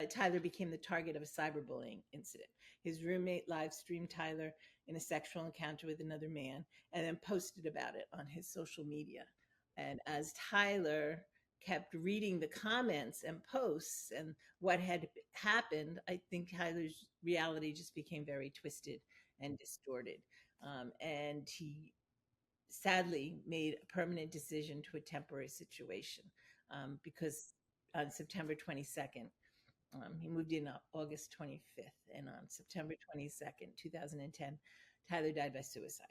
Tyler became the target of a cyberbullying incident. His roommate live streamed Tyler in a sexual encounter with another man and then posted about it on his social media. And as Tyler kept reading the comments and posts and what had happened, I think Tyler's reality just became very twisted and distorted. And he sadly made a permanent decision to a temporary situation because on September 22nd, he moved in on August 25th, and on September 22nd, 2010, Tyler died by suicide.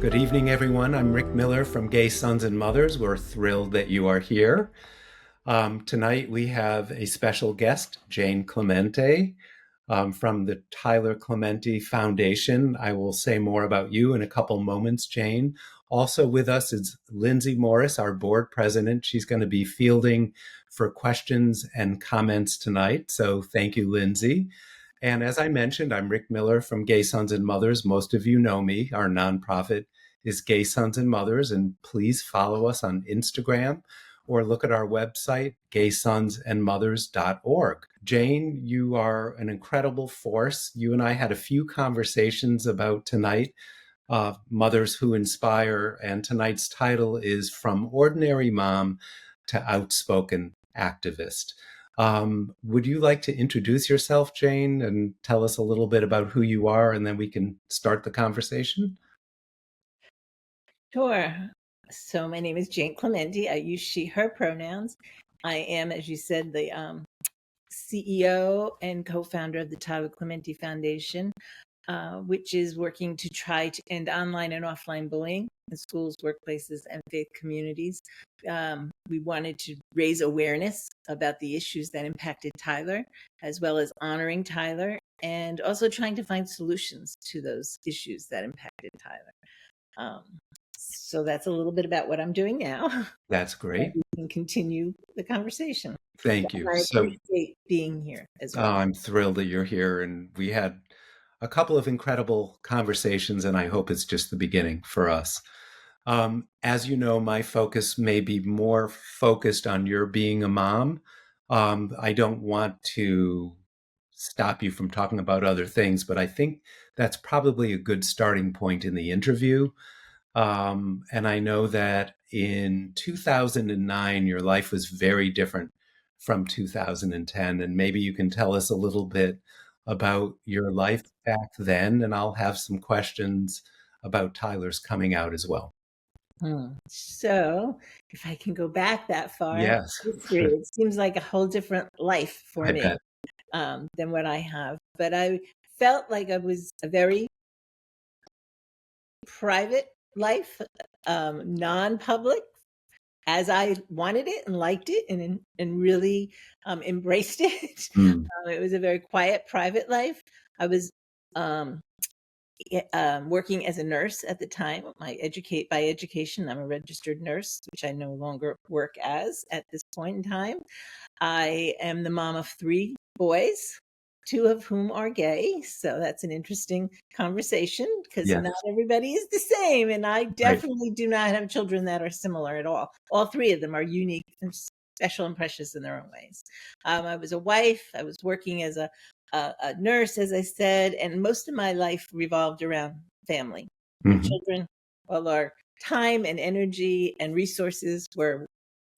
Good evening, everyone. I'm Rick Miller from Gay Sons and Mothers. We're thrilled that you are here. Tonight we have a special guest, Jane Clementi, from the Tyler Clementi Foundation. I will say more about you in a couple moments, Jane. Also with us is Lindsay Morris, our board president. She's going to be fielding for questions and comments tonight. So thank you, Lindsay. And as I mentioned, I'm Rick Miller from Gay Sons and Mothers. Most of you know me. Our nonprofit is Gay Sons and Mothers, and please follow us on Instagram or look at our website, gaysonsandmothers.org. Jane, you are an incredible force. You and I had a few conversations about tonight, Mothers Who Inspire, and tonight's title is From Ordinary Mom to Outspoken Activist. Would you like to introduce yourself, Jane, and tell us a little bit about who you are, and then we can start the conversation? Sure. So my name is Jane Clementi. I use she, her pronouns. I am, as you said, the CEO and co-founder of the Tyler Clementi Foundation, which is working to try to end online and offline bullying in schools, workplaces, and faith communities. We wanted to raise awareness about the issues that impacted Tyler, as well as honoring Tyler, and also trying to find solutions to those issues that impacted Tyler. So that's a little bit about what I'm doing now. That's great. We can continue the conversation. Thank you. I appreciate being here as well. I'm thrilled that you're here, and we had a couple of incredible conversations, and I hope it's just the beginning for us. As you know, my focus may be more focused on your being a mom. I don't want to stop you from talking about other things, but I think that's probably a good starting point in the interview. And I know that in 2009, your life was very different from 2010. And maybe you can tell us a little bit about your life back then, and I'll have some questions about Tyler's coming out as well. So if I can go back that far, yes, it seems like a whole different life for me than what I have. But I felt like I was a very private life, non-public, as I wanted it and liked it and really embraced it. It was a very quiet, private life. I was working as a nurse at the time. By education, I'm a registered nurse, which I no longer work as at this point in time. I am the mom of 3 boys, 2 of whom are gay. So that's an interesting conversation because not everybody is the same. And I definitely do not have children that are similar at all. All 3 of them are unique and special and precious in their own ways. I was a wife. I was working as a nurse, as I said, and most of my life revolved around family. Children, all our time and energy and resources were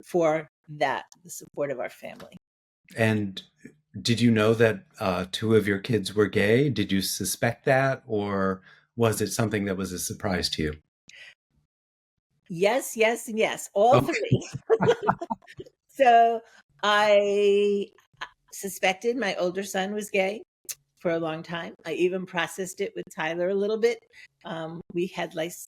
for that, the support of our family. And did you know that 2 of your kids were gay? Did you suspect that, or was it something that was a surprise to you? Yes, yes, and yes, all 3. So I suspected my older son was gay for a long time. I even processed it with Tyler a little bit. We had lots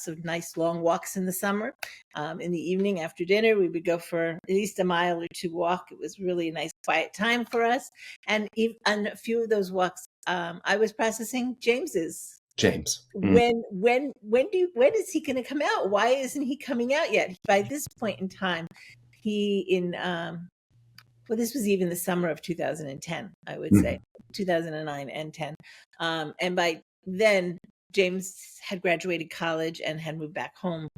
of nice long walks in the summer. In the evening after dinner, we would go for at least a mile or 2 walk. It was really a nice quiet time for us. And on a few of those walks, I was processing James. When is he going to come out? Why isn't he coming out yet? By this point in time, this was even the summer of 2010, I would say, 2009 and 10. And by then James had graduated college and had moved back home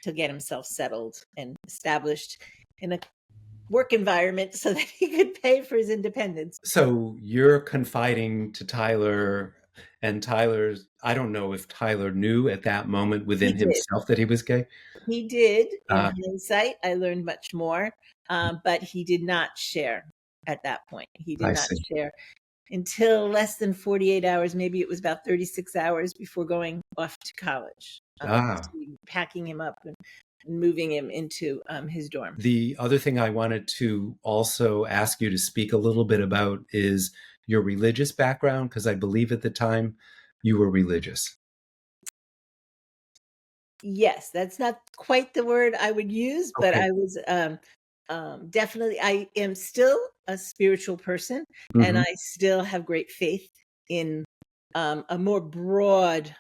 to get himself settled and established in a work environment so that he could pay for his independence. So you're confiding to Tyler, and I don't know if Tyler knew at that moment He within did. himself that he was gay. He did. In Uh, hindsight, I learned much more, but he did not share at that point. He did I not see. share until less than 48 hours. Maybe it was about 36 hours before going off to college, Ah, packing him up and moving him into his dorm. the other thing I wanted to also ask you to speak a little bit about is your religious background, because I believe at the time you were religious. Yes, that's not quite the word I would use, but Okay. I was definitely, I am still a spiritual person, and Hmm. I still have great faith in a more broad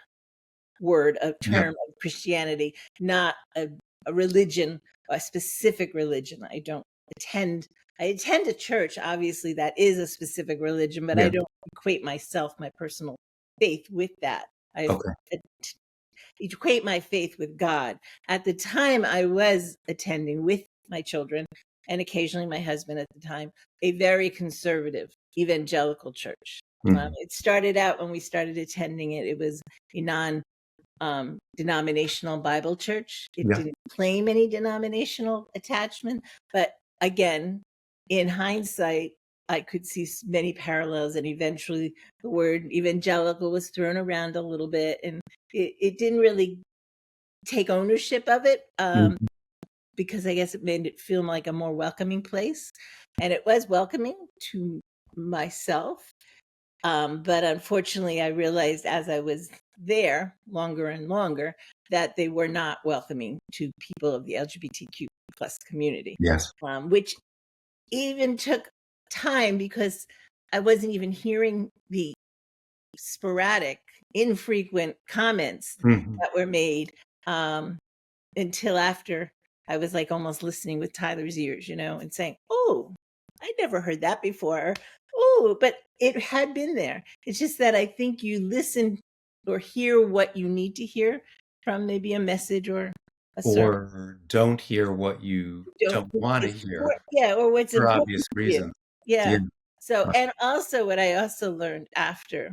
a Yeah. term of Christianity, not a religion, a specific religion. I attend a church, obviously, that is a specific religion, but I Yeah. don't equate myself, my personal faith with that. I Okay. equate my faith with God. At the time, I was attending with my children and occasionally my husband at the time, a very conservative evangelical church. Hmm. It started out when we started attending it, it was a non denominational Bible church. It Yeah. didn't claim any denominational attachment, but again, in hindsight, I could see many parallels, and eventually the word evangelical was thrown around a little bit, and it didn't really take ownership of it Mhm. because I guess it made it feel like a more welcoming place, and it was welcoming to myself. But unfortunately, I realized as I was there longer and longer that they were not welcoming to people of the LGBTQ plus community, Yes. which even took time because I wasn't even hearing the sporadic, infrequent comments Hmm. that were made um, until after I was like almost listening with Tyler's ears, and saying, "Oh, I never heard that before." Oh, but it had been there. It's just that I think you listen or hear what you need to hear from maybe a message or a sermon. Or don't hear what you Don't don't think want to it's hear yeah, or what's for important obvious to you. reasons. Yeah. Yeah. So, and also what I also learned after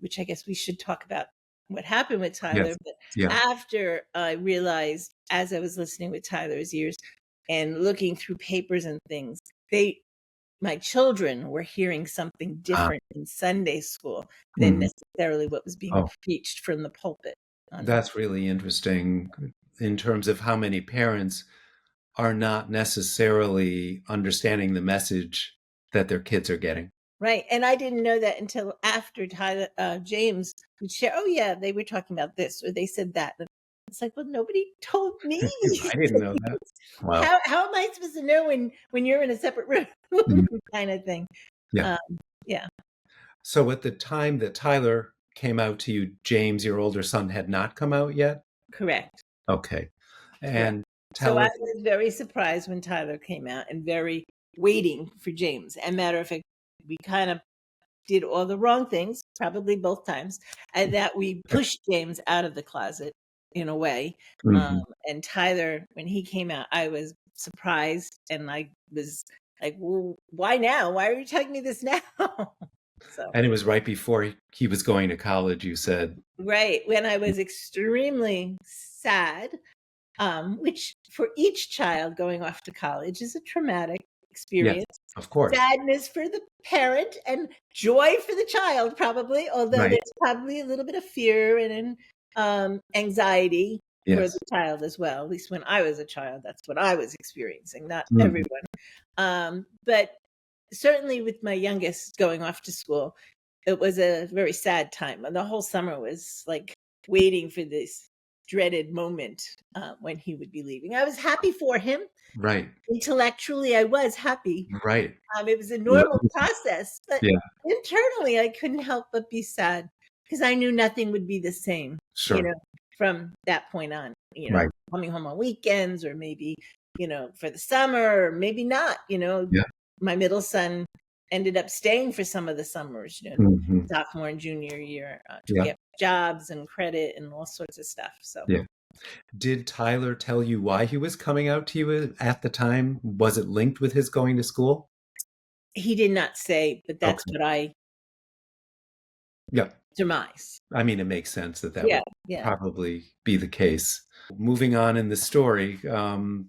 which I guess we should talk about what happened with Tyler. Yes. But Yeah. after I realized, as I was listening with Tyler's ears and looking through papers and things, my children were hearing something Ah, different in Sunday school than mhm. necessarily what was being Oh, preached from the pulpit. that's really interesting in terms of how many parents are not necessarily understanding the message that their kids are getting. Right. And I didn't know that until after Tyler, James would share, oh, yeah, they were talking about this or they said that. And it's like, well, nobody told me these I didn't know that. things. Wow. How am I supposed to know when you're in a separate room Mhm. kind of thing? Yeah. Um, yeah, So at the time that Tyler came out to you, James, your older son, had not come out yet? correct. Okay. Correct. And So tell I us, was very surprised when Tyler came out and very waiting for James. And matter of fact, we kind of did all the wrong things, probably both times, and that we pushed James out of the closet in a way. Um, mhm. and Tyler, when he came out, I was surprised and I was like, well, why now? Why are you telling me this now? So, And it was right before he was going to college, you said. right. When I was extremely sad, which for each child going off to college is a traumatic Yes, experience. of course. Sadness for the parent and joy for the child, probably, although Right. there's probably a little bit of fear and anxiety for the Yes. child as well. At least when I was a child, that's what I was experiencing, not Mhm. everyone. But certainly with my youngest going off to school, it was a very sad time. And the whole summer was like waiting for this dreaded moment when he would be leaving. I was happy for him. Right. Intellectually, I was happy. Right. It was a Yeah. normal process, but Yeah. internally, I couldn't help but be sad because I knew nothing would be the same, Sure. from that point on, Right. coming home on weekends or maybe, for the summer or maybe not, Yeah. my middle son ended up staying for some of the summers, Mhm. sophomore and junior year, to Yeah. get jobs and credit and all sorts of stuff. So Yeah. Did Tyler tell you why he was coming out to you at the time? Was it linked with his going to school? he did not say, but that's Okay. what I Yeah. surmise. I mean, it makes sense that that Yeah, would yeah. probably be the case. Moving on in the story,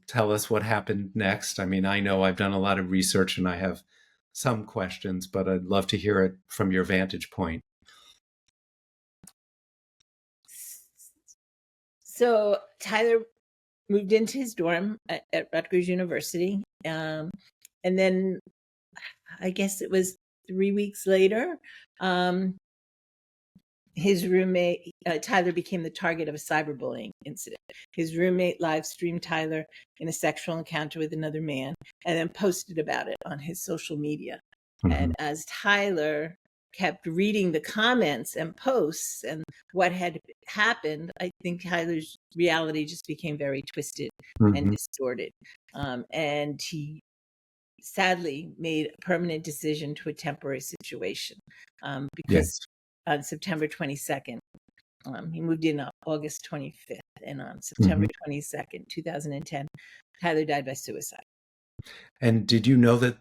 tell us what happened next. I mean, I know I've done a lot of research and I have some questions, but I'd love to hear it from your vantage point. So Tyler moved into his dorm at Rutgers University. And then I guess it was 3 weeks later, his roommate, Tyler, became the target of a cyberbullying incident. His roommate live streamed Tyler in a sexual encounter with another man and then posted about it on his social media. And Mhm. as Tyler kept reading the comments and posts and what had happened, I think Tyler's reality just became very twisted and Mhm. distorted. And he sadly made a permanent decision to a temporary situation, because Yes. on September 22nd, he moved in on August 25th, and on September Mhm. 22nd, 2010, Tyler died by suicide. And did you know that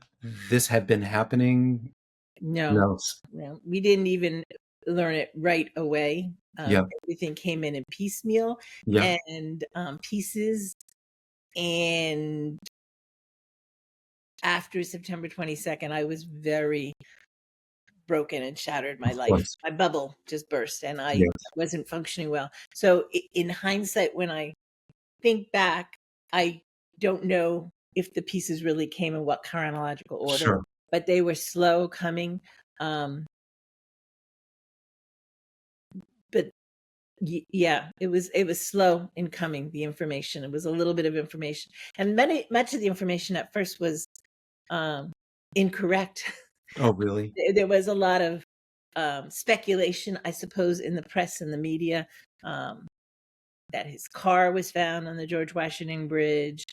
this had been happening? No, No. no, we didn't even learn it right away. Yeah. Everything came in piecemeal Yeah. and pieces. And after September 22nd, I was very broken and shattered. My Of life, course. my bubble just burst, and I Yes. wasn't functioning well. So in hindsight, when I think back, I don't know if the pieces really came in what chronological order, Sure. but they were slow coming. Um, but yeah, it was slow in coming. The information, it was a little bit of information, and much of the information at first was um, incorrect. Oh, really? There was a lot of speculation, I suppose, in the press and the media, um, that his car was found on the George Washington Bridge.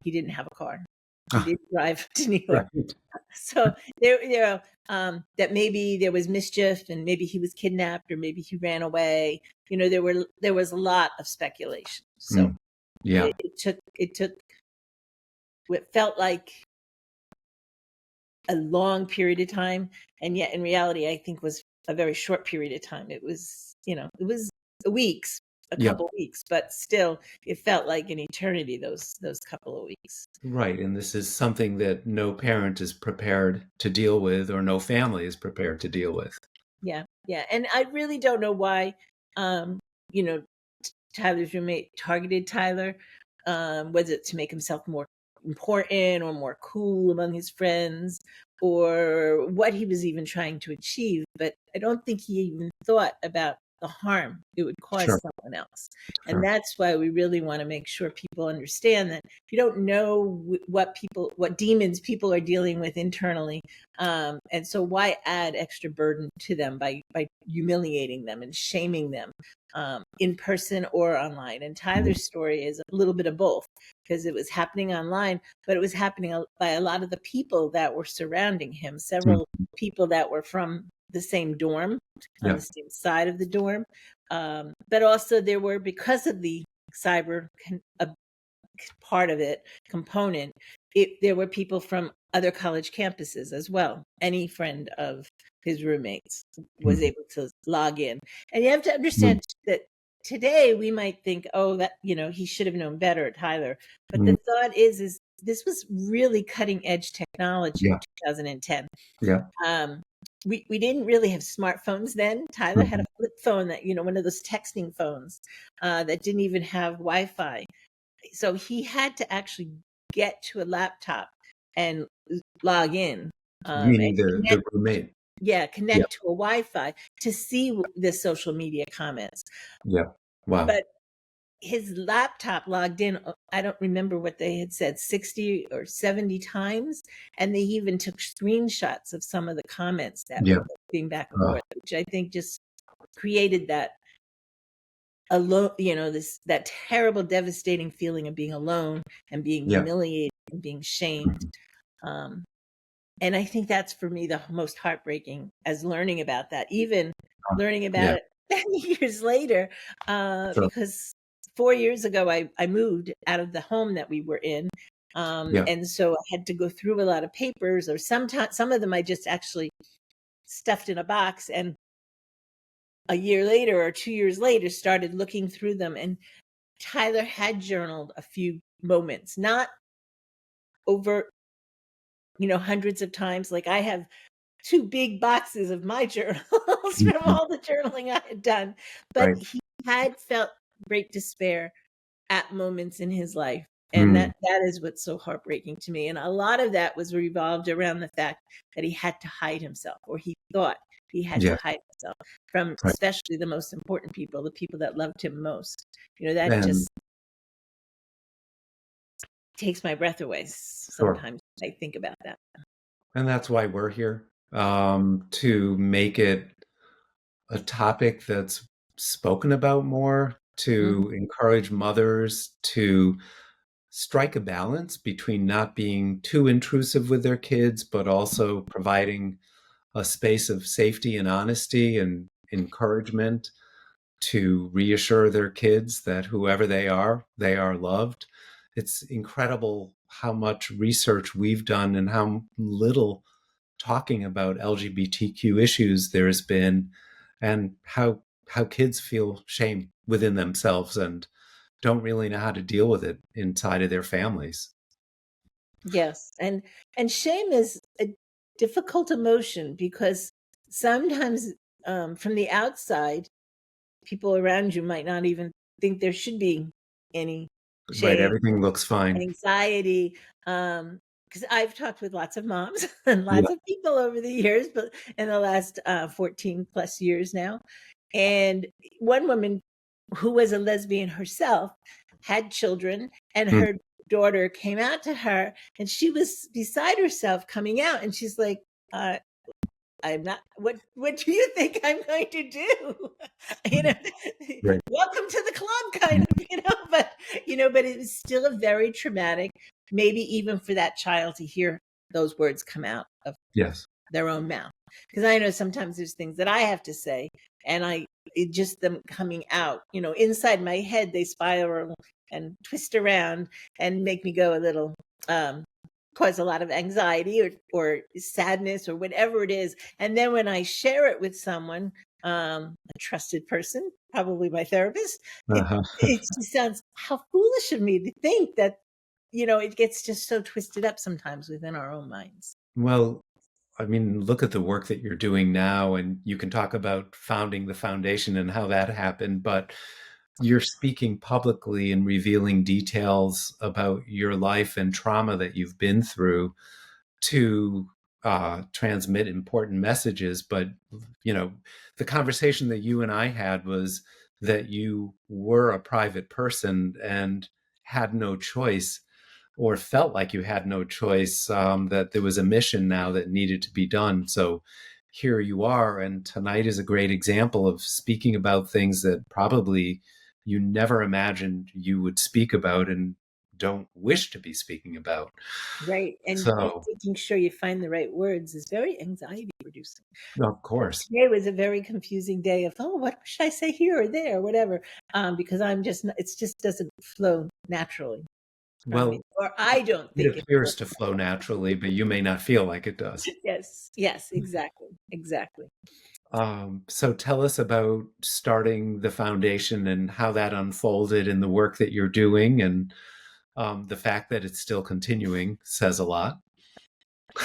He didn't have a car. He Ah, did drive to New York. right. So that maybe there was mischief, and maybe he was kidnapped, or maybe he ran away. There was a lot of speculation. So Mm. Yeah. it took what felt like a long period of time, and yet in reality, I think was a very short period of time. It was weeks, a Yeah. couple weeks, but still, it felt like an eternity. Those couple of weeks. Right. And this is something that no parent is prepared to deal with, or no family is prepared to deal with. Yeah, yeah, and I really don't know why. Um, you know, Tyler's roommate targeted Tyler. Was it to make himself more important or more cool among his friends, or what he was even trying to achieve? But I don't think he even thought about the harm it would cause Sure. someone else. And Sure. that's why we really want to make sure people understand that you don't know what demons people are dealing with internally. And so why add extra burden to them by humiliating them and shaming them, in person or online? And Mhm. Tyler's story is a little bit of both, because it was happening online, but it was happening by a lot of the people that were surrounding him, Mm. several people that were from the same dorm, on Yeah. the same side of the dorm. But also there were, because of the cyber part of it component, there were people from other college campuses as well. Any friend of his roommates was Mhm. able to log in. And you have to Mm. understand that today we might think, oh, that, he should have known better, Tyler. But the Mm. thought is this was really cutting edge technology in Yeah. 2010. Yeah. Um, we didn't really have smartphones then. Tyler had a Mhm. flip phone, that, one of those texting phones, that didn't even have Wi-Fi. So he had to actually get to a laptop and log in, Meaning and the roommate. Yeah. connect to a Wi-Fi to see the social media comments. Yeah. Wow. But his laptop logged in, I don't remember what they had said, 60 or 70 times. And they even took screenshots of some of the comments that Yeah. were being back and Oh, forth, which I think just created that alone, that terrible, devastating feeling of being alone and being yeah. humiliated and being shamed. Mhm. Um, And I think that's for me the most heartbreaking, as learning about that, even learning about Yeah, it many years later, sure. because 4 years ago I moved out of the home that we were in. Yeah. And so I had to go through a lot of papers, or sometimes some of them I just actually stuffed in a box, and a year later or 2 years later started looking through them. And Tyler had journaled a few moments, not over, hundreds of times. Like, I have two big boxes of my journals from Mhm. all the journaling I had done. But Right. he had felt great despair at moments in his life. And Mm. that is what's so heartbreaking to me. And a lot of that was revolved around the fact that he had to hide himself, or he thought he had to Yeah. hide himself from Right. especially the most important people, the people that loved him most. That And just takes my breath away sure. sometimes when I think about that. And that's why we're here, to make it a topic that's spoken about more, Mhm. to encourage mothers to strike a balance between not being too intrusive with their kids, but also providing a space of safety and honesty and encouragement to reassure their kids that whoever they are loved. It's incredible how much research we've done and how little talking about LGBTQ issues there's been, and how kids feel shame within themselves and don't really know how to deal with it inside of their families. Yes, and shame is a difficult emotion, because sometimes, from the outside, people around you might not even think there should be any Right, shame, everything looks fine. anxiety. Because I've talked with lots of moms and Yeah. lots of people over the years, but in the last 14 plus years now. And one woman who was a lesbian herself had children, and Mm. her daughter came out to her, and she was beside herself coming out, and she's like, uh, I'm not, what do you think I'm going to do? you know, Right. welcome to the club, kind of, but it was still a very traumatic, maybe even for that child to hear those words come out of Yes. their own mouth. Because I know sometimes there's things that I have to say, and it just them coming out, inside my head, they spiral and twist around and make me go a little, um, cause a lot of anxiety, or sadness, or whatever it is. And then when I share it with someone, a trusted person, probably my therapist, Uh-huh. it just sounds, how foolish of me to think that, it gets just so twisted up sometimes within our own minds. Well, I mean, look at the work that you're doing now, and you can talk about founding the foundation and how that happened, but you're speaking publicly and revealing details about your life and trauma that you've been through to transmit important messages. But, you know, the conversation that you and I had was that you were a private person and had no choice, or felt like you had no choice, that there was a mission now that needed to be done. So here you are. And tonight is a great example of speaking about things that probably you never imagined you would speak about and don't wish to be speaking about. Right, and So, making sure you find the right words is very anxiety producing. of course. Today was a very confusing day of, "Oh, what should I say here or there?" Or whatever, because I'm just n it's just doesn't flow naturally from me, Well, or I don't it think it appears flows to flow naturally. naturally, but you may not feel like it does. Yes, yes, exactly, exactly. So tell us about starting the foundation and how that unfolded in the work that you're doing, and the fact that it's still continuing says a lot.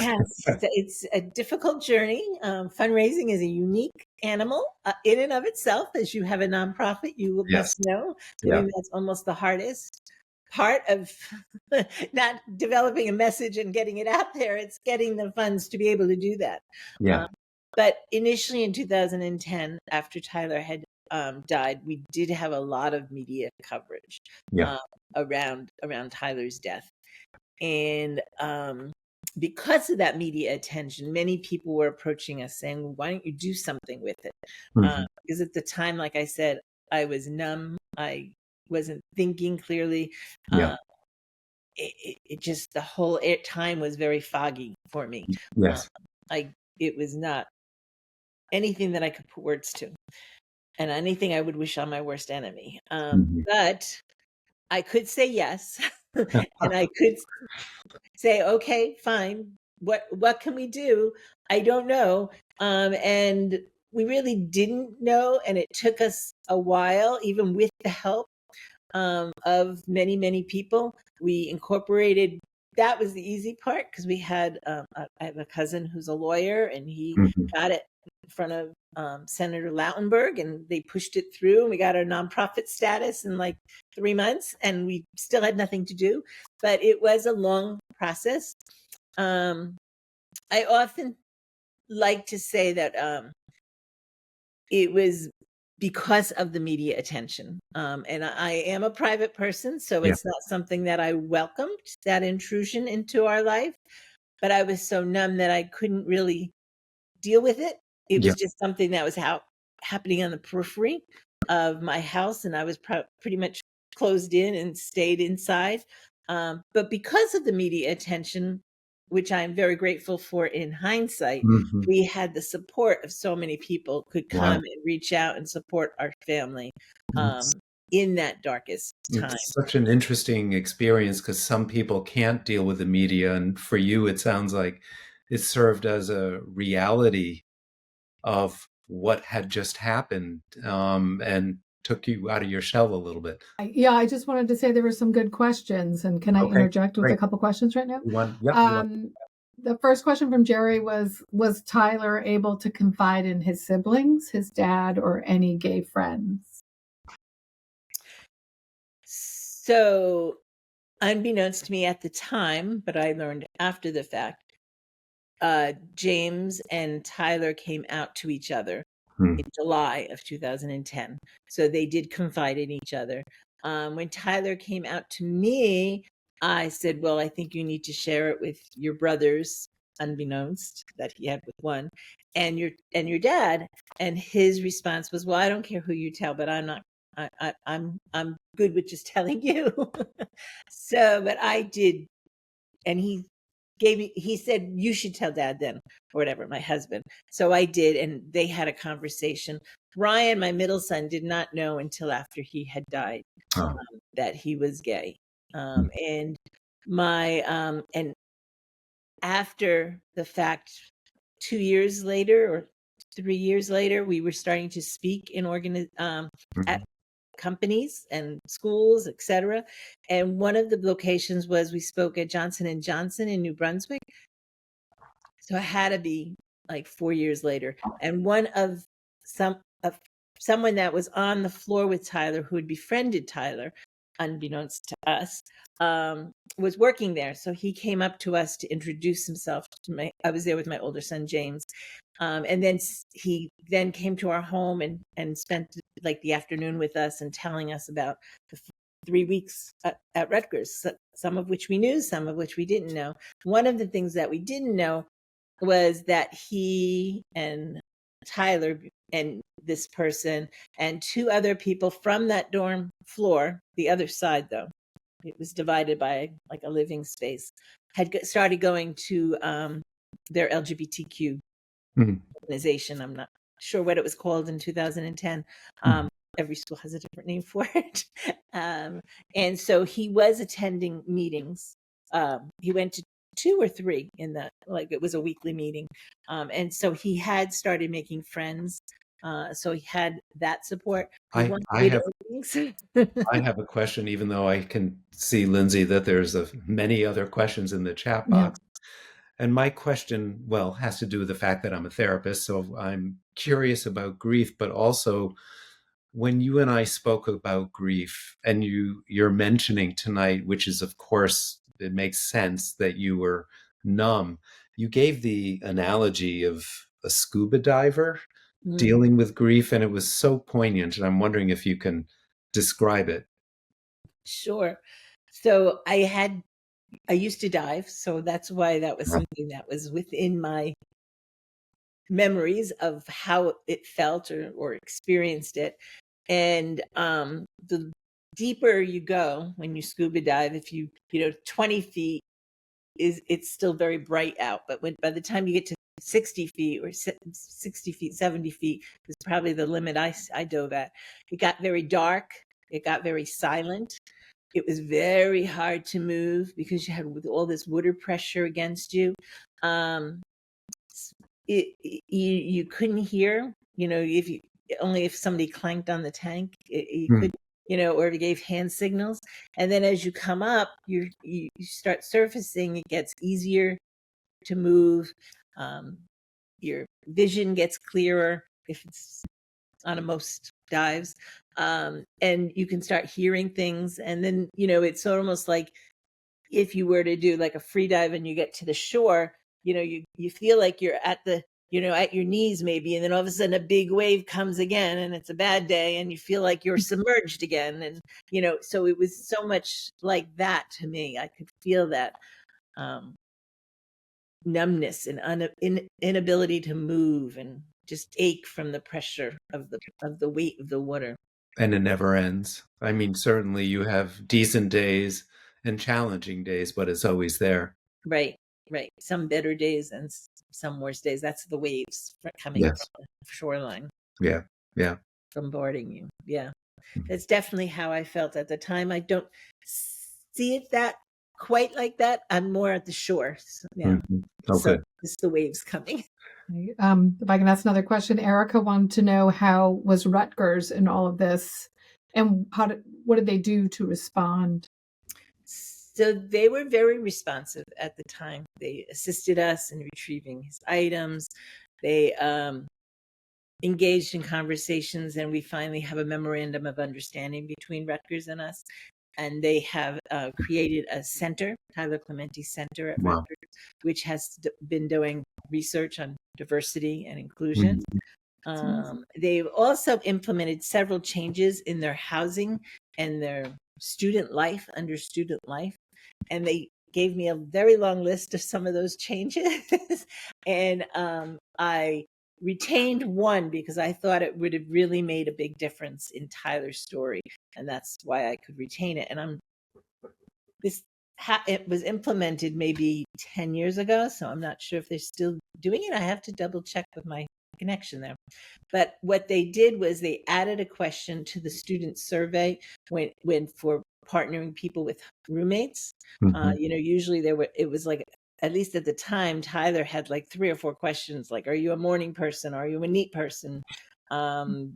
Yes, it's a difficult journey. Fundraising is a unique animal, in and of itself. As you have a nonprofit, you must Yes. know. Yeah. Maybe that's almost the hardest part of not developing a message and getting it out there. It's getting the funds to be able to do that. Yeah. Um, but initially in 2010, after Tyler had died, we did have a lot of media coverage, Yeah. um, around Tyler's death. And because of that media attention, many people were approaching us saying, well, why don't you do something with it? Hmm. Because at the time, like I said, I was numb. I wasn't thinking clearly. Yeah. it just, the whole time was very foggy for me. Um, Yes. it was not anything that I could put words to, and anything I would wish on my worst enemy. Mhm. But I could say yes, and I could say, okay, fine. What can we do? I don't know. And we really didn't know, and it took us a while, even with the help of many, many people. We incorporated. That was the easy part because we had. I have a cousin who's a lawyer, and he Mhm. got it in front of Senator Lautenberg, and they pushed it through, and we got our nonprofit status in like 3 months, and we still had nothing to do. But it was a long process. I often like to say that it was because of the media attention. And I am a private person, so Yeah. it's not something that I welcomed, that intrusion into our life. But I was so numb that I couldn't really deal with it. It Yeah. was just something that was happening on the periphery of my house, and I was pretty much closed in and stayed inside. But because of the media attention, which I'm very grateful for in hindsight, Mhm. we had the support of so many people could come Wow. and reach out and support our family It's in that darkest time. it's such an interesting experience because some people can't deal with the media, and for you, it sounds like it served as a reality of what had just happened, and took you out of your shell a little bit. Yeah, I just wanted to say there were some good questions, and can I Okay, interject with a great. couple questions right now? You want. Um, the first question from Jerry was Tyler able to confide in his siblings, his dad, or any gay friends? So, unbeknownst to me at the time, but I learned after the fact, James and Tyler came out to each other Hmm. in July of 2010. So they did confide in each other. When Tyler came out to me, I said, well, I think you need to share it with your brothers, unbeknownst that he had with one, and your dad. And his response was, well, I don't care who you tell, but I'm not. I'm good with just telling you. So, but I did, and he said, you should tell dad then, or whatever, my husband. So I did, and they had a conversation. Ryan, my middle son, did not know until after he had died Oh. that he was gay. Hmm. And and after the fact, 2 years later or 3 years later, we were starting to speak in at Mhm. companies and schools, etc. And one of the locations was we spoke at Johnson and Johnson in New Brunswick. So it had to be like 4 years later. And one of someone that was on the floor with Tyler, who had befriended Tyler, unbeknownst to us, was working there. So he came up to us to introduce himself to me. I was there with my older son James, and then he then came to our home and spent like the afternoon with us and telling us about the 3 weeks at Rutgers, some of which we knew, some of which we didn't know. One of the things that we didn't know was that he and Tyler and this person and two other people from that dorm floor, the other side though, it was divided by like a living space, had started going to their LGBTQ Mhm. organization. I'm not sure what it was called in 2010. Mhm. Every school has a different name for it. And so he was attending meetings. He went to two or three in that, like it was a weekly meeting. And so he had started making friends. So he had that support. We I weren't I widow have meetings. I have a question, even though I can see, Lindsay, that there's many other questions in the chat Yeah. box. And my question, well, has to do with the fact that I'm a therapist, so I'm curious about grief, but also when you and I spoke about grief, and you're mentioning tonight, which is, of course, it makes sense that you were numb. You gave the analogy of a scuba diver Mm, dealing with grief, and it was so poignant. And I'm wondering if you can describe it. sure. So I used to dive, so that's why that was something that was within my memories of how it felt or experienced it. And the deeper you go when you scuba dive, if you 20 feet it's still very bright out, but by the time you get to 60 feet or 60 feet, 70 feet was probably the limit I dove at. It got very dark. It got very silent. It was very hard to move because you had with all this water pressure against you. You couldn't hear, if you only if somebody clanked on the tank, you could, or if you gave hand signals. And then as you come up, you start surfacing. It gets easier to move. Your vision gets clearer if it's on most dives, and you can start hearing things. And then it's almost like if you were to do like a free dive and you get to the shore, you feel like you're at the at your knees maybe, and then all of a sudden a big wave comes again and it's a bad day and you feel like you're submerged again. And so it was so much like that to me. I could feel that numbness and inability to move and just ache from the pressure of the weight of the water. And it never ends. I mean, certainly you have decent days and challenging days, but it's always there. Right. Some better days and some worse days. That's the waves coming Yes. from the shoreline. Yeah. Bombarding you. Yeah. That's definitely how I felt at the time. I don't see it that quite like that. I'm more at the shore. So, yeah. Okay. So it's the waves coming. If I can ask another question, Erica wanted to know, how was Rutgers in all of this, and what did they do to respond? So they were very responsive at the time. They assisted us in retrieving his items. They engaged in conversations, and we finally have a memorandum of understanding between Rutgers and us. And they have created a center, Tyler Clementi Center at Rutgers, which has been doing research on diversity and inclusion. They've also implemented several changes in their housing and their student life, under student life. And they gave me a very long list of some of those changes. And I retained one because I thought it would have really made a big difference in Tyler's story. And that's why I could retain it. And it was implemented maybe 10 years ago, so I'm not sure if they're still doing it. I have to double check with my connection there. But what they did was they added a question to the student survey when for partnering people with roommates. Usually it was like, at least at the time, Tyler had like 3 or 4 questions, like, are you a morning person? Are you a neat person? Do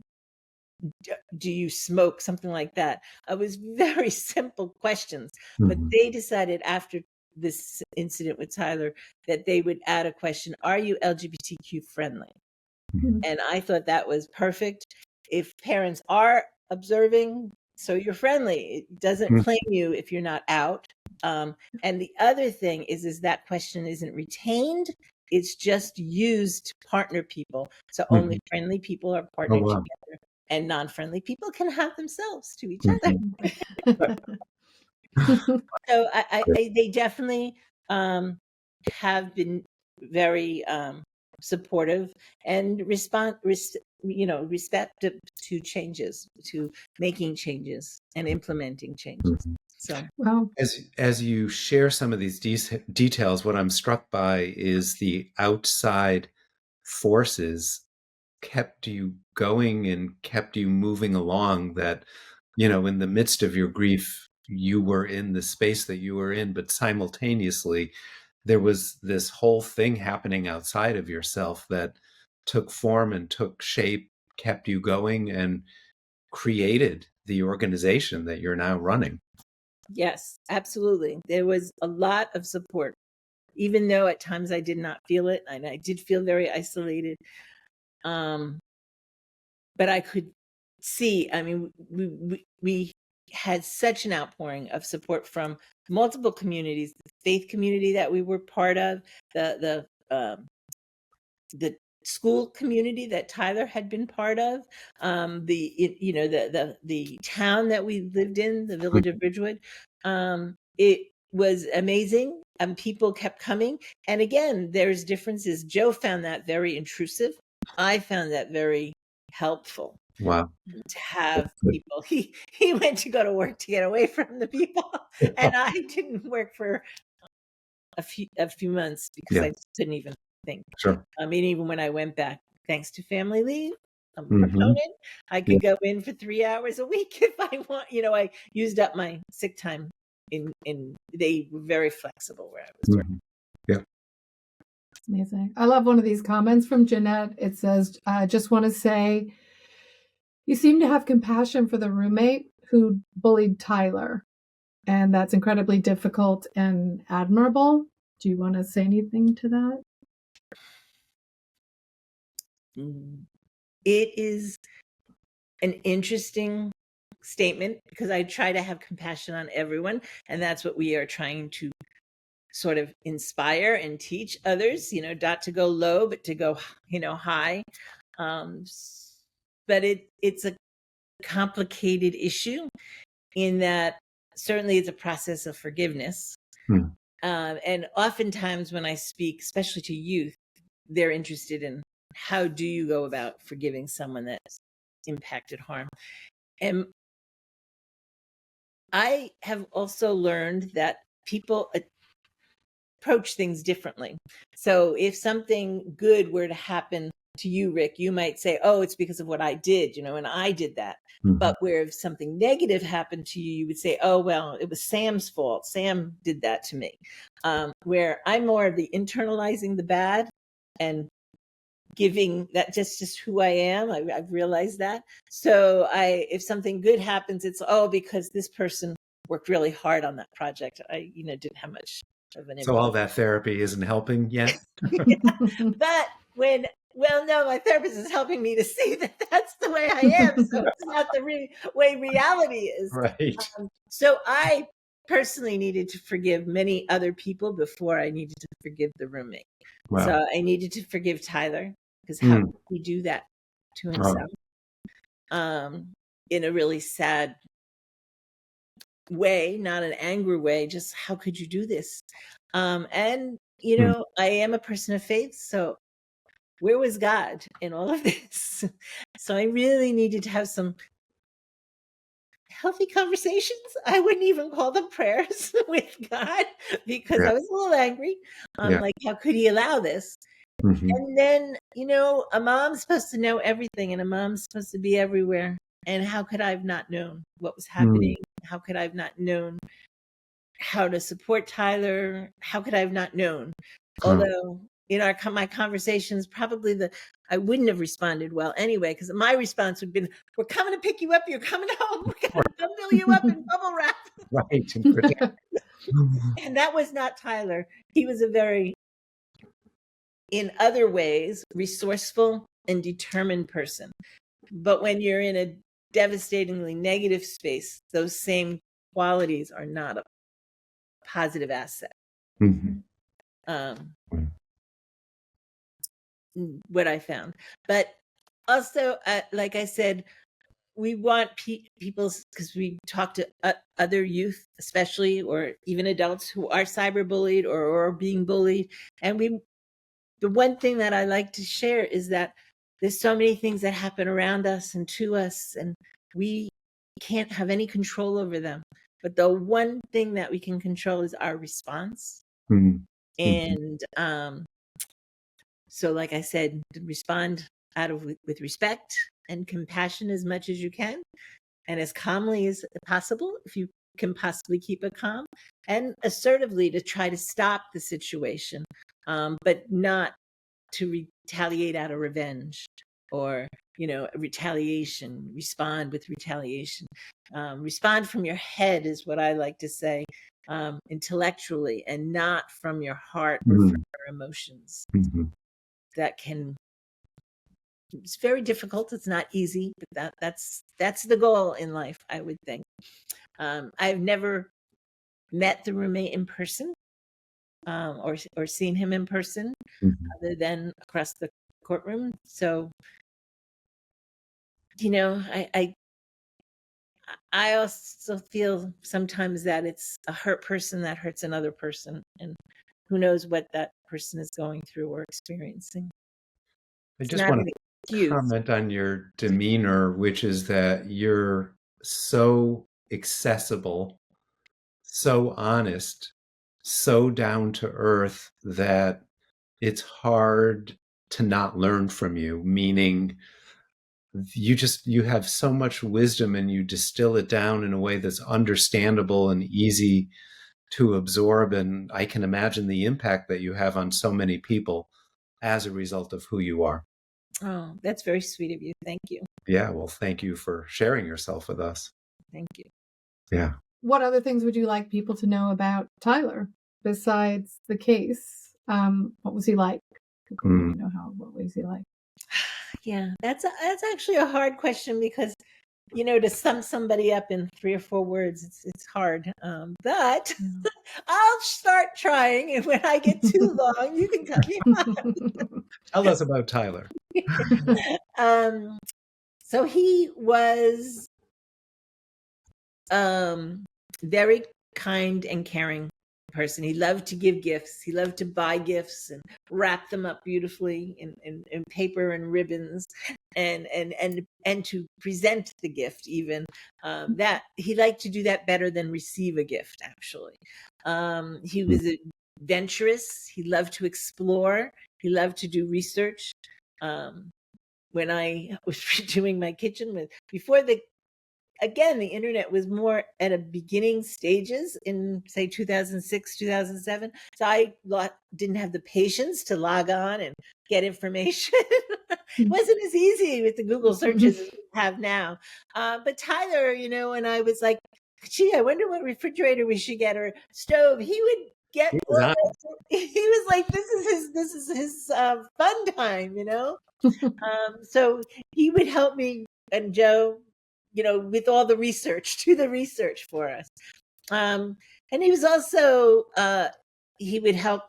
you smoke? Something like that. It was very simple questions, but they decided after this incident with Tyler that they would add a question, are you LGBTQ friendly? And I thought that was perfect. If parents are observing, so you're friendly. It doesn't claim you if you're not out. And the other thing is that question isn't retained. It's just used to partner people. So only friendly people are partnered together, and non-friendly people can have themselves to each other. So they definitely have been very supportive and receptive to changes, to making changes and implementing changes. So, well, as you share some of these details, what I'm struck by is the outside forces kept you going and kept you moving along, that, in the midst of your grief, you were in the space that you were in, but simultaneously there was this whole thing happening outside of yourself that took form and took shape, kept you going, and created the organization that you're now running. Yes, absolutely. There was a lot of support, even though at times I did not feel it, and I did feel very isolated. But I could see, I mean, we had such an outpouring of support from multiple communities, the faith community that we were part of, the school community that Tyler had been part of, the town that we lived in, the village of Bridgewood. It was amazing. People kept coming. And again, there's differences. Joe found that very intrusive. I found that very helpful. Wow. to have Good. people. He went to go to work to get away from the people, and I didn't work for a few months because Yeah. I just couldn't even think. Sure. I mean, even when I went back, thanks to family leave, I'm a Mhm. proponent. I Yeah. could go in for 3 hours a week if I want. I used up my sick time. They were very flexible where I was working. Mhm. Yeah. Amazing. I love one of these comments from Jeanette. It says, I just want to say, you seem to have compassion for the roommate who bullied Tyler, and that's incredibly difficult and admirable. Do you want to say anything to that? It is an interesting statement because I try to have compassion on everyone, and that's what we are trying to sort of inspire and teach others, not to go low, but to go, high. But it's a complicated issue in that certainly it's a process of forgiveness. Hmm. And oftentimes when I speak, especially to youth, they're interested in how do you go about forgiving someone that's impacted harm. And I have also learned that people approach things differently. So if something good were to happen to you, Rick, you might say, oh, it's because of what I did, and I did that. Mhm. But where if something negative happened to you, you would say, oh, well, it was Sam's fault. Sam did that to me. Where I'm more of the internalizing the bad and giving that just who I am. I've realized that. So if something good happens, it's, oh, because this person worked really hard on that project. I, didn't have much of an So all impact. that therapy isn't helping yet? But no, my therapist is helping me to see that that's the way I am. So it's not the way reality is. Right. So I personally needed to forgive many other people before I needed to forgive the roommate. Wow. So I needed to forgive Tyler because how could he do that to himself? In a really sad way, not an angry way, just how could you do this? And I am a person of faith, so where was God in all of this? So I really needed to have some healthy conversations. I wouldn't even call them prayers with God because Yeah. I was a little angry. Yeah. Like, how could he allow this? Mhm. And then, a mom's supposed to know everything and a mom's supposed to be everywhere. And how could I have not known what was happening? How could I have not known how to support Tyler? How could I have not known? Although in my conversations, probably I wouldn't have responded well anyway, because my response would have been, we're coming to pick you up. You're coming home. We're going to bundle you up in bubble wrap. Right. And that was not Tyler. He was a very, in other ways, resourceful and determined person. But when you're in a devastatingly negative space, those same qualities are not a positive asset. Mhm. What I found. But also, like I said, we want people, because we talk to other youth, especially, or even adults who are cyberbullied or being bullied. And the one thing that I like to share is that there's so many things that happen around us and to us, and we can't have any control over them. But the one thing that we can control is our response. Mhm. And so, like I said, respond with respect and compassion as much as you can, and as calmly as possible, if you can possibly keep it calm, and assertively to try to stop the situation, but not to retaliate out of revenge or retaliation. Respond with retaliation. Respond from your head is what I like to say, intellectually, and not from your heart or from your emotions. Mhm. That it's very difficult. It's not easy, but that's the goal in life, I would think. I've never met the roommate in person, or seen him in person, Mhm. other than across the courtroom. So, I also feel sometimes that it's a hurt person that hurts another person, and who knows what that person is going through or experiencing. I It's just not want an Cues. comment on your demeanor, which is that you're so accessible, so honest, so down to earth that it's hard to not learn from you, meaning you have so much wisdom and you distill it down in a way that's understandable and easy to absorb. And I can imagine the impact that you have on so many people as a result of who you are. Oh, that's very sweet of you. Thank you. Yeah, well, thank you for sharing yourself with us. Thank you. Yeah. What other things would you like people to know about Tyler besides the case? What was he like? People want to know what was he like? Yeah, that's actually a hard question because, to sum somebody up in 3 or 4 words, it's hard. But I'll start trying, and when I get too long, you can cut me off. Tell us about Tyler. So he was very kind and caring person. He loved to give gifts. He loved to buy gifts and wrap them up beautifully in paper and ribbons, and to present the gift even. That he liked to do that better than receive a gift. Actually, he was adventurous. He loved to explore. He loved to do research. When I was doing my kitchen before the internet was more at a beginning stages in, say, 2006, 2007. So I didn't have the patience to log on and get information. It wasn't as easy with the Google searches as we have now. But Tyler, and I was like, gee, I wonder what refrigerator we should get or stove. He would get, he was like, this is his fun time, So he would help me and Joe, with all the research, do the research for us. And he was also, he would help,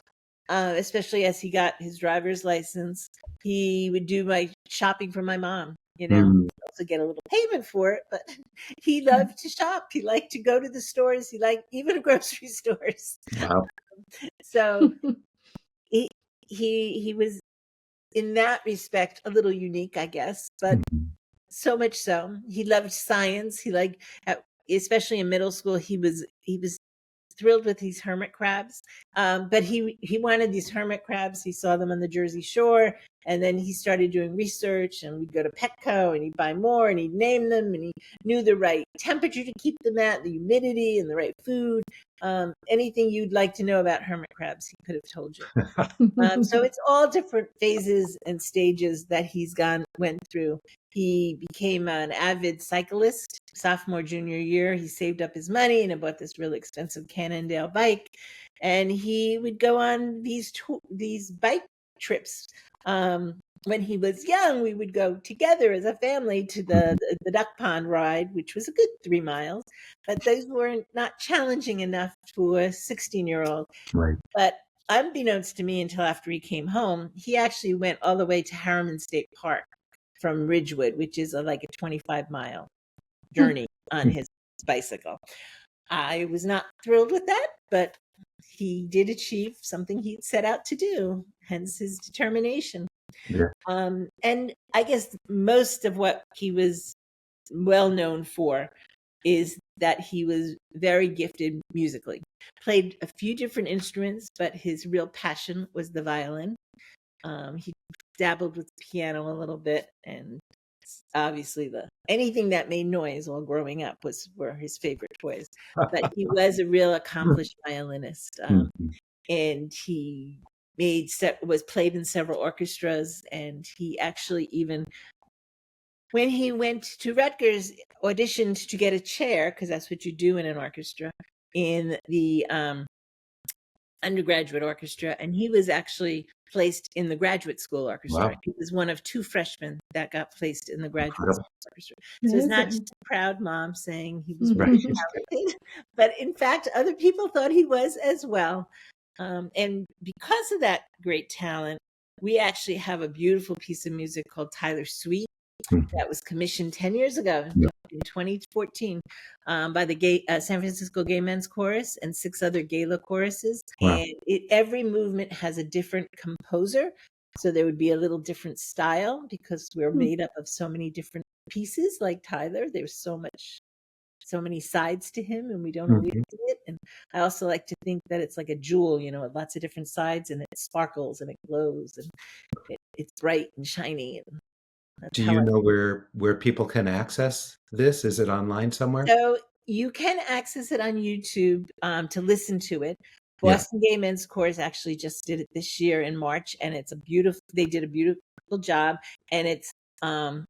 especially as he got his driver's license, he would do my shopping for my mom, also get a little payment for it, but he loved to shop. He liked to go to the stores. He liked even grocery stores. Wow. So he was in that respect a little unique, I guess, but so much so. He loved science. He liked, especially in middle school, he was thrilled with these hermit crabs. But he wanted these hermit crabs. He saw them on the Jersey Shore, and then he started doing research, and we'd go to Petco and he'd buy more and he'd name them, and he knew the right temperature to keep them at, the humidity and the right food. Anything you'd like to know about hermit crabs, he could have told you. So it's all different phases and stages that he's went through. He became an avid cyclist sophomore, junior year. He saved up his money and bought this really expensive Cannondale bike. And he would go on these bike trips. When he was young, we would go together as a family to the duck pond ride, which was a good 3 miles. But those were not challenging enough for a 16-year-old. Right. But unbeknownst to me, until after he came home, he actually went all the way to Harriman State Park from Ridgewood, which is like a 25-mile journey on his bicycle. I was not thrilled with that, but he did achieve something he set out to do, hence his determination. Yeah. And I guess most of what he was well known for is that he was very gifted musically. Played a few different instruments, but his real passion was the violin. He dabbled with the piano a little bit, and obviously anything that made noise while growing up were his favorite toys. But he was a real accomplished violinist, and he was played in several orchestras, and he actually even, when he went to Rutgers, auditioned to get a chair, because that's what you do in an orchestra, in the undergraduate orchestra, and he was actually placed in the graduate school orchestra. Wow. He was one of 2 freshmen that got placed in the graduate school orchestra. So it's not just a proud mom saying he was really talented, but in fact, other people thought he was as well. And because of that great talent, we actually have a beautiful piece of music called Tyler Sweet that was commissioned 10 years ago in 2014 by the San Francisco Gay Men's Chorus and 6 other gala choruses. Wow. And every movement has a different composer. So there would be a little different style because we're Hmm. made up of so many different pieces like Tyler. There's so many sides to him and we don't always Mhm. see it. And I also like to think that it's like a jewel, with lots of different sides and it sparkles and it glows and it's bright and shiny. And that's Do how you I. know where people can access this? Is it online somewhere? So you can access it on YouTube to listen to it. Yeah. Boston Gay Men's Chorus actually just did it this year in March, and they did a beautiful job, and it's um,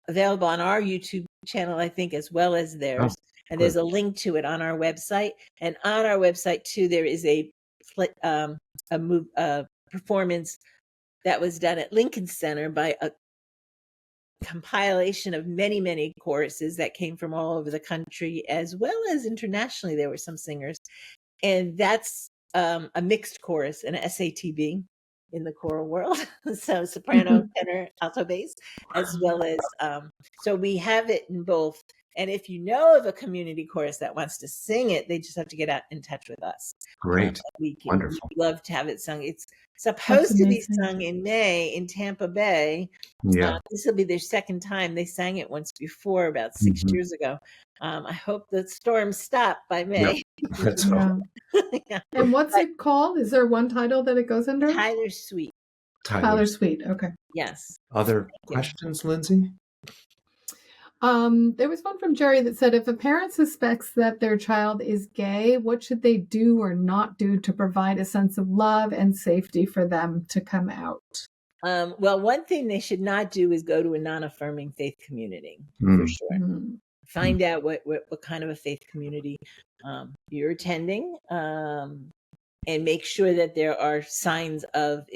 available on our YouTube channel, I think, as well as Oh, theirs. And good. there's a link to it on our website. And on our website too, there is a performance that was done at Lincoln Center by a compilation of many, many choruses that came from all over the country, as well as internationally. There were some singers, and that's a mixed chorus, an SATB in the choral world. So soprano, tenor, alto, bass, as well as so we have it in both. And if you know of a community chorus that wants to sing it, they just have to get out in touch with us. Great. We'd Wonderful. love to have it sung. It's That's supposed to be amazing. sung in May in Tampa Bay. Yeah. This will be their second time. They sang it once before, about 6 Mhm. years ago. I hope the storms stop by Yep. May. Let's hope. Yeah. Yeah. And what's it called? Is there one title that it goes under? Tyler Sweet. Tyler Sweet. Okay. Yes. Other Thank you. questions, Lindsay? There was one from Jerry that said, if a parent suspects that their child is gay, what should they do or not do to provide a sense of love and safety for them to come out? Well, one thing they should not do is go to a non-affirming faith community, for Mm. sure. Mm. Find out what kind of a faith community you're attending, and make sure that there are signs of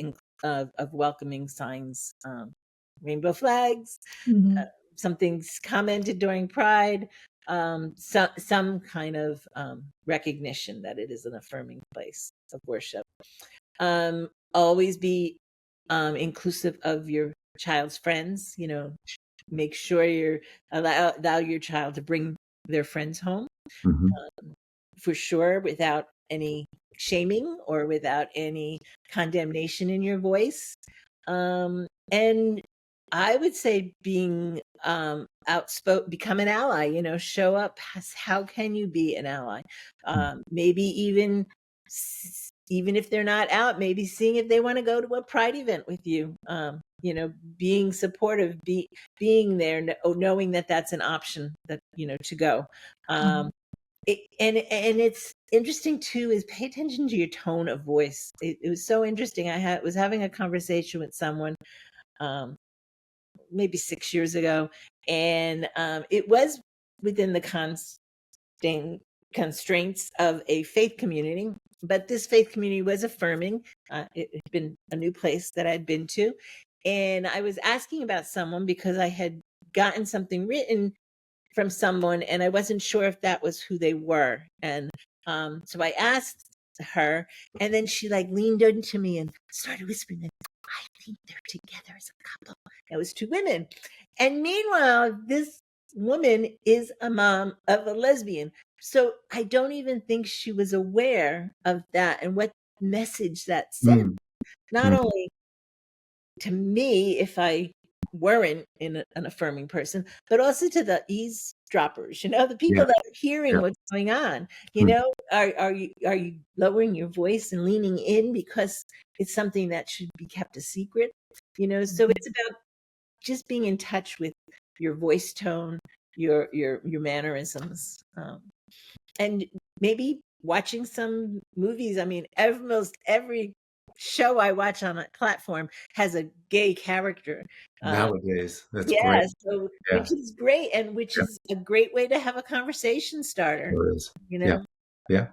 welcoming signs, rainbow flags, Mhm. something's commented during Pride, some kind of recognition that it is an affirming place of worship. Always be inclusive of your child's friends. Make sure you allow your child to bring their friends home, Mhm. for sure, without any shaming or without any condemnation in your voice. And I would say being outspoken, become an ally, show up. How can you be an ally? Maybe even if they're not out, maybe seeing if they want to go to a pride event with you. Being supportive, being there, knowing that that's an option that, to go. And it's interesting too is pay attention to your tone of voice. It was so interesting. Was having a conversation with someone maybe 6 years ago, and it was within the constraints of a faith community, but this faith community was affirming. It had been a new place that I'd been to, and I was asking about someone because I had gotten something written from someone and I wasn't sure if that was who they were. And so I asked her, and then she like leaned into me and started whispering, I think they're together as a couple. It was two women. And meanwhile, this woman is a mom of a lesbian. So I don't even think she was aware of that and what message that sent. Mm. Not Mm. only to me, if I weren't an affirming person, but also to the eavesdroppers, the people Yeah. that are hearing Yeah. what's going on. Mm. Are you lowering your voice and leaning in because it's something that should be kept a secret? So it's about just being in touch with your voice tone, your mannerisms, and maybe watching some movies. I mean, almost every show I watch on a platform has a gay character. Nowadays, that's great. Yeah, so Yeah, which is great, and which yeah, is a great way to have a conversation starter. there is. You Yeah, know, yeah.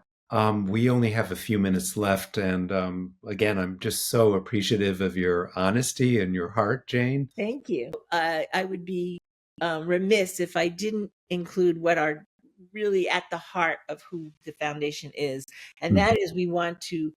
We only have a few minutes left, and again, I'm just so appreciative of your honesty and your heart, Jane. thank you. I would be remiss if I didn't include what are really at the heart of who the foundation is, and Mhm. that is we want to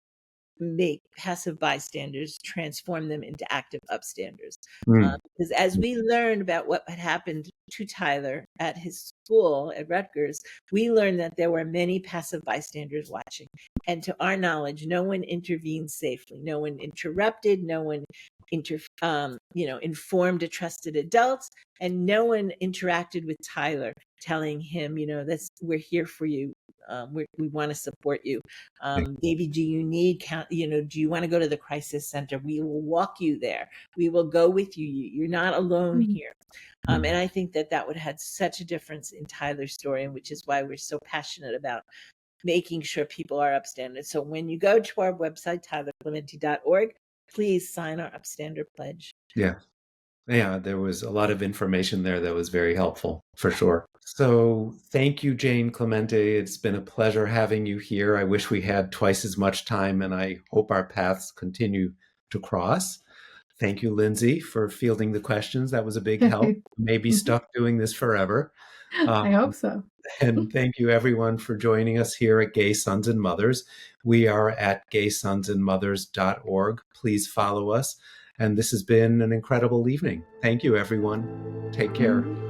make passive bystanders, transform them into active upstanders. Mm. Because as we learned about what had happened to Tyler at his school at Rutgers, we learned that there were many passive bystanders watching. And to our knowledge, no one intervened safely. No one interrupted. No one informed a trusted adult, and no one interacted with Tyler, telling him, we're here for you. We want to support you. Maybe do you need, do you want to go to the crisis center? We will walk you there. We will go with you. You're not alone here. And I think that would have had such a difference in Tyler's story, and which is why we're so passionate about making sure people are upstanders. So when you go to our website, tylerclementi.org, please sign our Upstander Pledge. Yeah, there was a lot of information there that was very helpful, for sure. So thank you, Jane Clementi. It's been a pleasure having you here. I wish we had twice as much time, and I hope our paths continue to cross. Thank you, Lindsay, for fielding the questions. That was a big help. Maybe stuck doing this forever. I hope so. And thank you, everyone, for joining us here at Gay Sons and Mothers. We are at gaysonsandmothers.org. Please follow us. And this has been an incredible evening. Thank you, everyone. Take care.